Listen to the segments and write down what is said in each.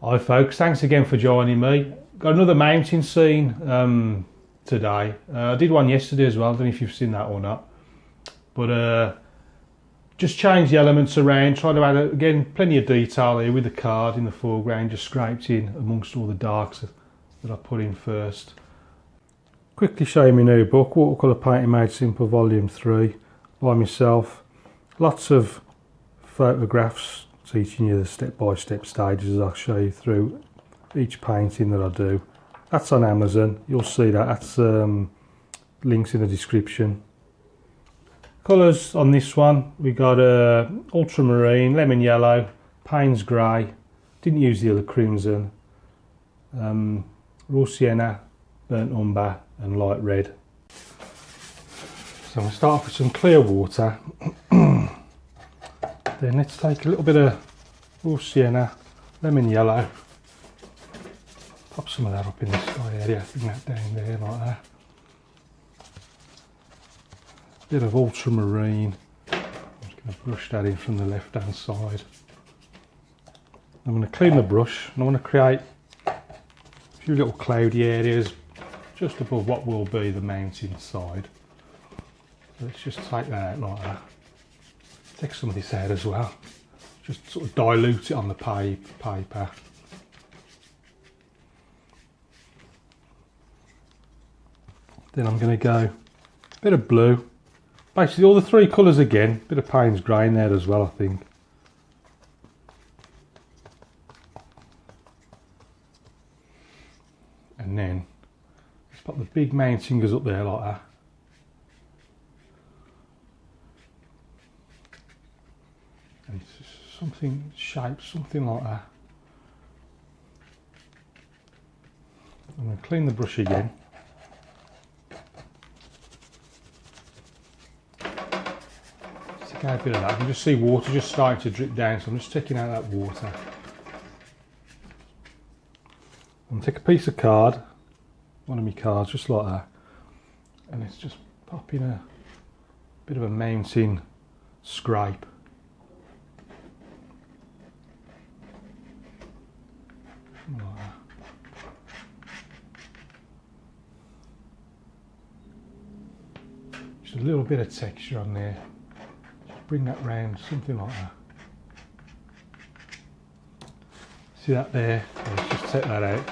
Hi folks, thanks again for joining me. Got another mountain scene today. I did one yesterday as well, I don't know if you've seen that or not. But just changed the elements around, tried to add, again, plenty of detail here with the card in the foreground, just scraped in amongst all the darks that I put in first. Quickly show you my new book, Watercolour Painting Made Simple Volume 3 by myself. Lots of photographs teaching you the step-by-step stages I'll show you through each painting that I do. That's on Amazon, you'll see that, that's links in the description. Colours on this one, we got ultramarine, lemon yellow, Payne's grey, didn't use the other crimson, raw sienna, burnt umber and light red. So I'm going to start off with some clear water. Then let's take a little bit of raw sienna, lemon yellow, pop some of that up in this side area, bring that down there like that. Bit of ultramarine, I'm just going to brush that in from the left hand side. I'm going to clean the brush and I want to create a few little cloudy areas just above what will be the mountain side. So let's just take that out like that. Take some of this out as well, just sort of dilute it on the paper. Then I'm going to go a bit of blue, basically all the three colours again, a bit of Payne's grey in there as well I think. And then just put the big mountain goes up there like that. And something shaped, something like that. I'm going to clean the brush again. Just take out a bit of that. You can just see water just starting to drip down, so I'm just taking out that water. I'm going to take a piece of card, one of my cards, just like that, and it's just popping a bit of a mountain scrape. Like that. Just a little bit of texture on there. Just bring that round, something like that. See that there? Let's just take that out.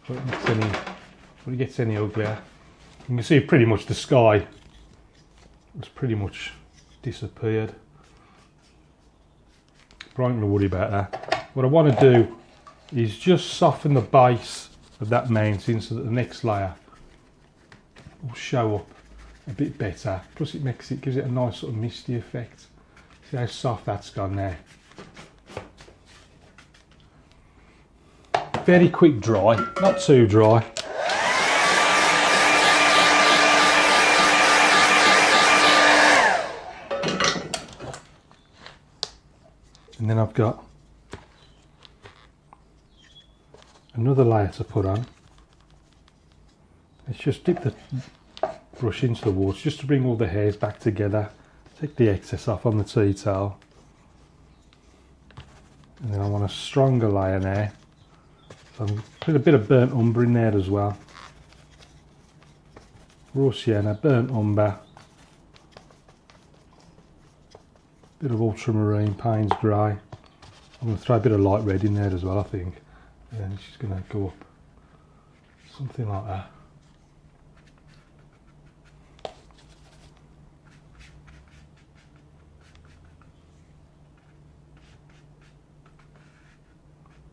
Before it gets any uglier. You can see pretty much the sky has pretty much disappeared. But I'm not going to worry about that. What I want to do is just soften the base of that mountain so that the next layer will show up a bit better. Plus it gives it a nice sort of misty effect. See how soft that's gone there. Very quick dry, not too dry. And then I've got another layer to put on. Let's just dip the brush into the water just to bring all the hairs back together. Take the excess off on the tea towel. And then I want a stronger layer now. So I'm putting a bit of burnt umber in there as well. Raw sienna, burnt umber. Bit of ultramarine, Payne's grey. I'm going to throw a bit of light red in there as well I think. And then it's just going to go up something like that.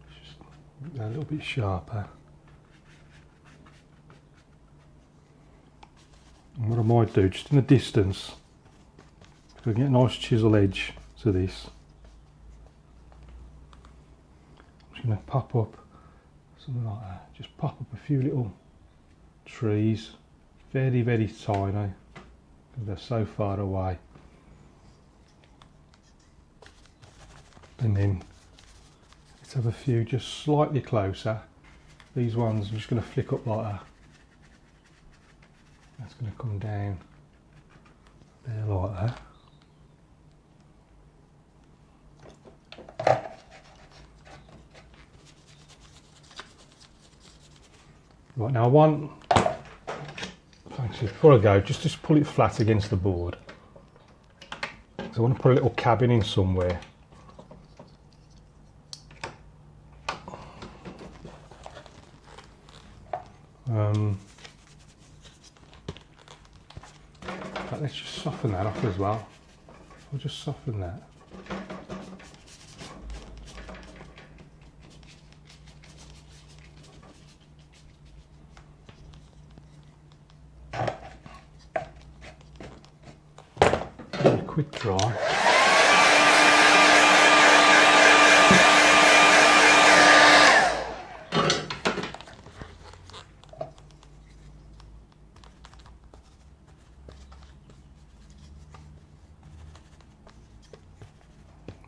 Just make that a little bit sharper. And what I might do, just in the distance, I can get a nice chisel edge to this. I'm just going to pop up something like that, just pop up a few little trees, very very tiny, because they're so far away. And then let's have a few just slightly closer. These ones I'm just going to flick up like that. That's going to come down there like that. Right, now I want, actually before I go, just pull it flat against the board. So I want to put a little cabin in somewhere. Let's just soften that off as well. We'll just soften that. Quick dry.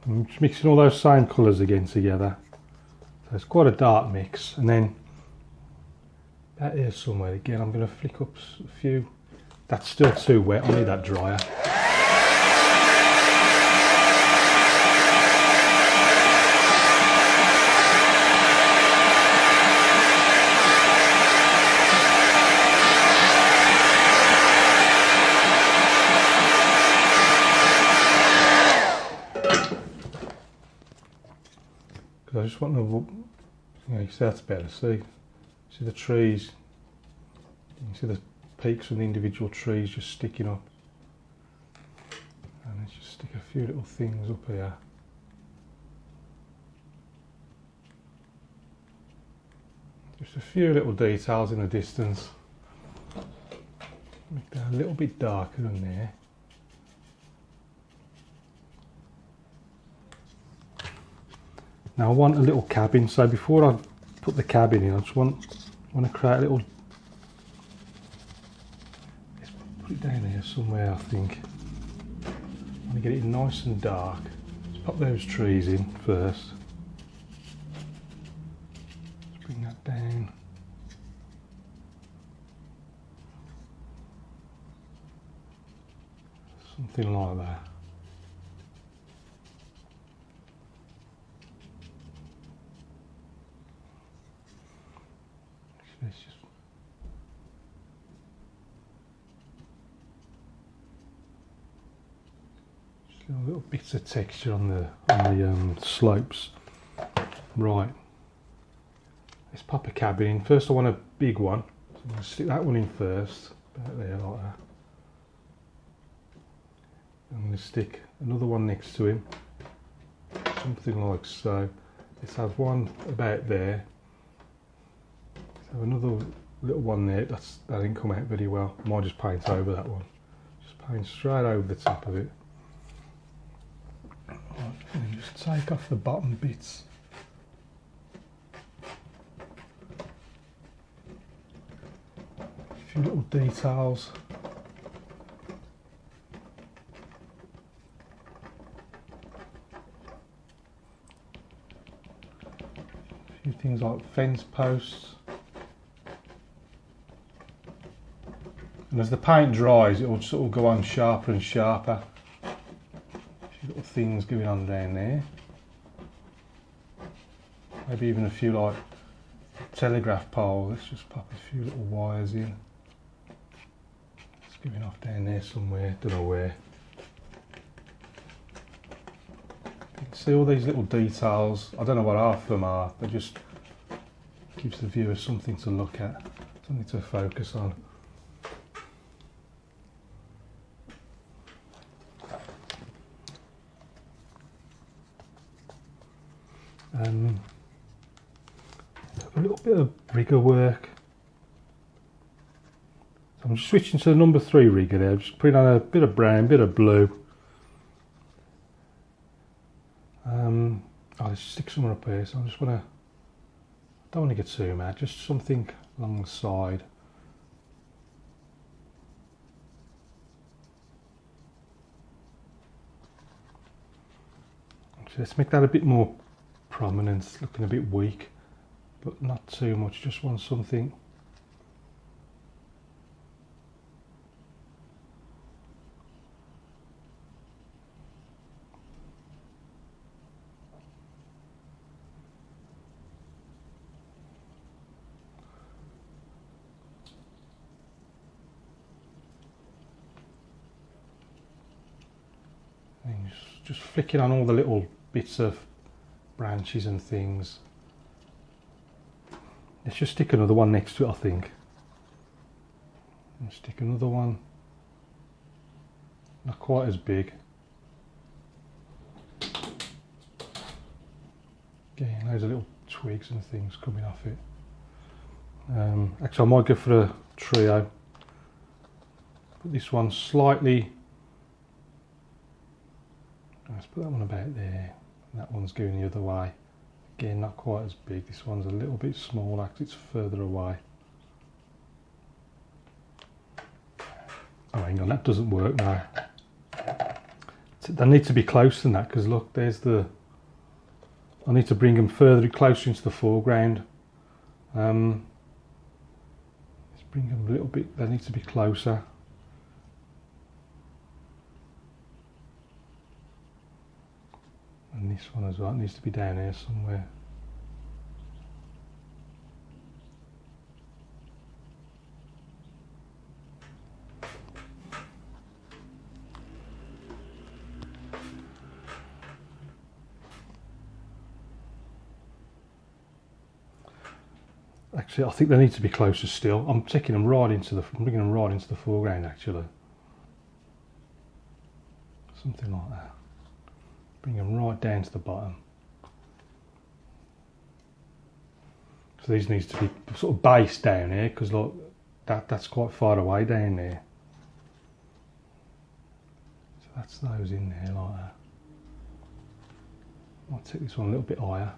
I'm just mixing all those same colours again together. So it's quite a dark mix, and then about here somewhere again I'm going to flick up a few. That's still too wet, I need that drier. I just want to, you know, you see that's better. See the trees. You can see the peaks from the individual trees just sticking up. And let's just stick a few little things up here. Just a few little details in the distance. Make that a little bit darker than there. Now I want a little cabin, so before I put the cabin in, I just want to create a little, let's put it down here somewhere I think. I want to get it nice and dark. Let's pop those trees in first. Let's bring that down. Something like that. Let's just little bits of texture on the slopes. Right, let's pop a cabin in. First I want a big one, so I'm going to stick that one in first, about there like that. I'm going to stick another one next to him, something like so. Let's have one about there. Have another little one there. That didn't come out very well. I might just paint over that one. Just paint straight over the top of it. Right, and just take off the bottom bits. A few little details. A few things like fence posts. And as the paint dries, it will sort of go on sharper and sharper. A few little things going on down there. Maybe even a few like telegraph poles. Let's just pop a few little wires in. It's going off down there somewhere, don't know where. You can see all these little details. I don't know what half of them are. They just gives the viewer something to look at, something to focus on. A little bit of rigger work. So I'm just switching to the number 3 rigger there, just putting on a bit of brown, bit of blue. I'll stick somewhere up here, so I just want to, don't want to get too mad, just something along the side. So let's make that a bit more prominent, looking a bit weak, but not too much, just want something. just flicking on all the little bits of branches and things. Let's just stick another one next to it, I think. And stick another one. Not quite as big. Again, loads of little twigs and things coming off it. Actually, I might go for a trio. Put this one slightly. Let's put that one about there. That one's going the other way. Again, not quite as big. This one's a little bit smaller because it's further away. Oh, hang on, that doesn't work now. They need to be closer than that because look, there's the. I need to bring them further closer into the foreground. Let's bring them a little bit. They need to be closer. And this one as well, it needs to be down here somewhere. Actually, I think they need to be closer still. I'm taking them right into the, I'm bringing them right into the foreground actually. Something like that. Bring them right down to the bottom. So these needs to be sort of based down here because look, that's quite far away down there. So that's those in there like that. I'll take this one a little bit higher.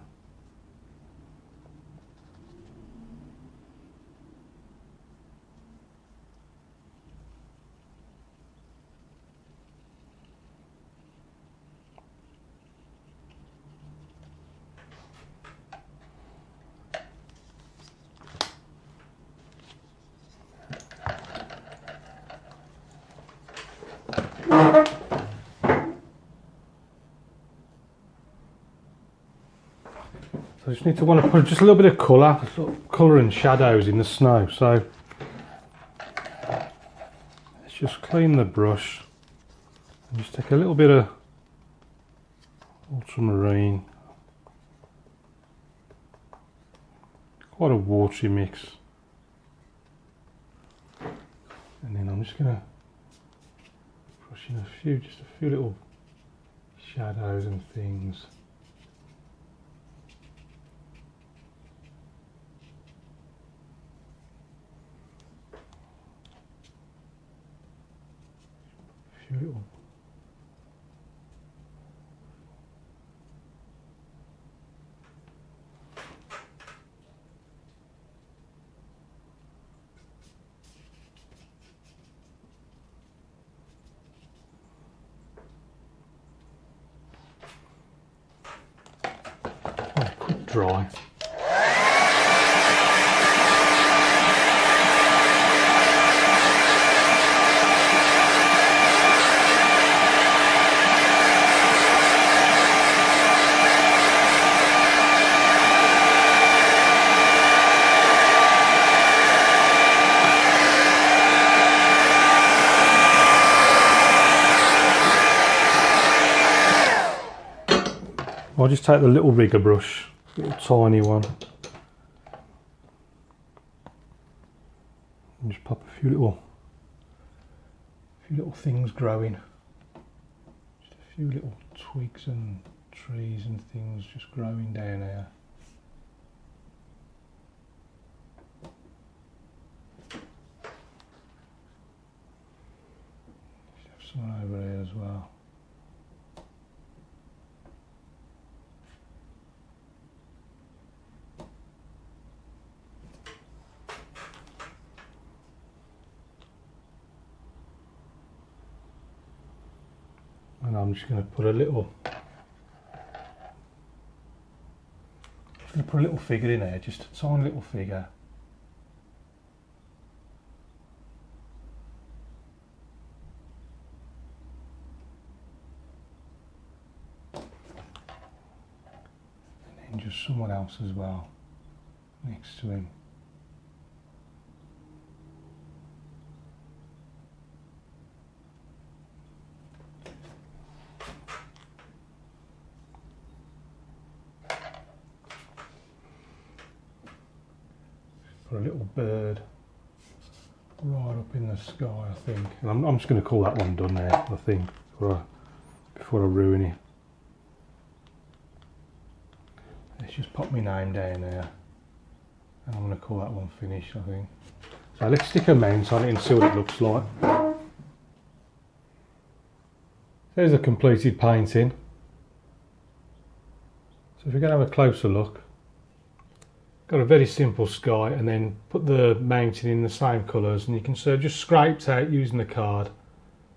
So I just need to want to put just a little bit of colour and shadows in the snow. So let's just clean the brush and just take a little bit of ultramarine, quite a watery mix, and then I'm just going to brush in just a few little shadows and things. A few little quick dry. I'll just take the little rigger brush, little tiny one, and just pop a few little things growing. Just a few little twigs and trees and things just growing down here. Just have some over here as well. And I'm just going to put a little figure in there, just a tiny little figure. And then just someone else as well next to him. put a little bird right up in the sky, I think. And I'm just going to call that one done now, I think, before I ruin it. Let's just pop my name down there. And I'm going to call that one finished, I think. So let's stick a mount on it and see what it looks like. There's a completed painting. So if we're going to have a closer look, got a very simple sky, and then put the mountain in the same colours, and you can see I've just scraped out using the card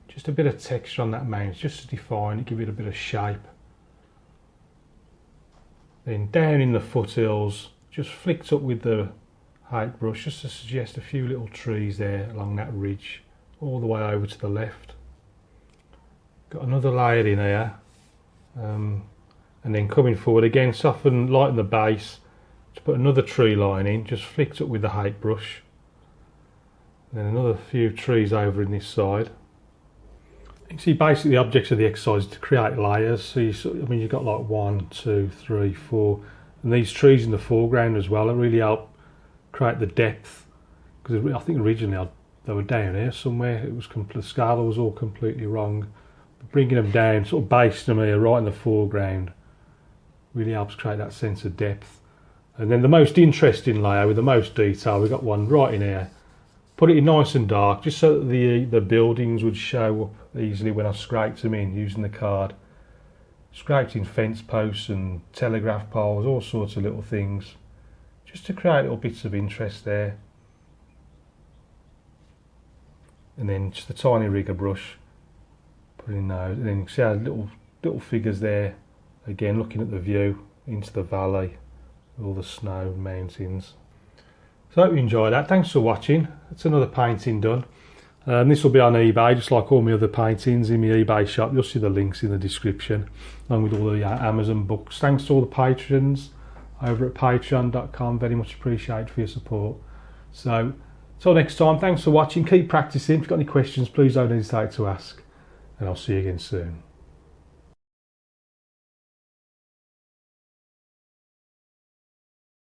just a bit of texture on that mount, just to define it, give it a bit of shape. Then down in the foothills, just flicked up with the height brush just to suggest a few little trees there along that ridge, all the way over to the left. Got another layer in here, and then coming forward again, soften, lighten the base, to put another tree line in, just flicked up with the height brush. And then another few trees over in this side. You can see basically the objects of the exercise is to create layers. So you've got like 1, 2, 3, 4, and these trees in the foreground as well. It really help create the depth, because I think originally they were down here somewhere. It was the scale was all completely wrong. But bringing them down, sort of basing them here right in the foreground, really helps create that sense of depth. And then the most interesting layer with the most detail, we've got one right in here. Put it in nice and dark, just so that the buildings would show up easily when I scraped them in using the card. Scraped in fence posts and telegraph poles, all sorts of little things, just to create little bits of interest there. And then just a tiny rigger brush, put in those, and then you can see how little figures there. Again, looking at the view into the valley, all the snow, mountains. So I hope you enjoyed that. Thanks for watching. That's another painting done. This will be on eBay, just like all my other paintings in my eBay shop. You'll see the links in the description, along with all the Amazon books. Thanks to all the patrons over at patreon.com. Very much appreciated for your support. So, till next time, thanks for watching. Keep practicing. If you've got any questions, please don't hesitate to ask. And I'll see you again soon.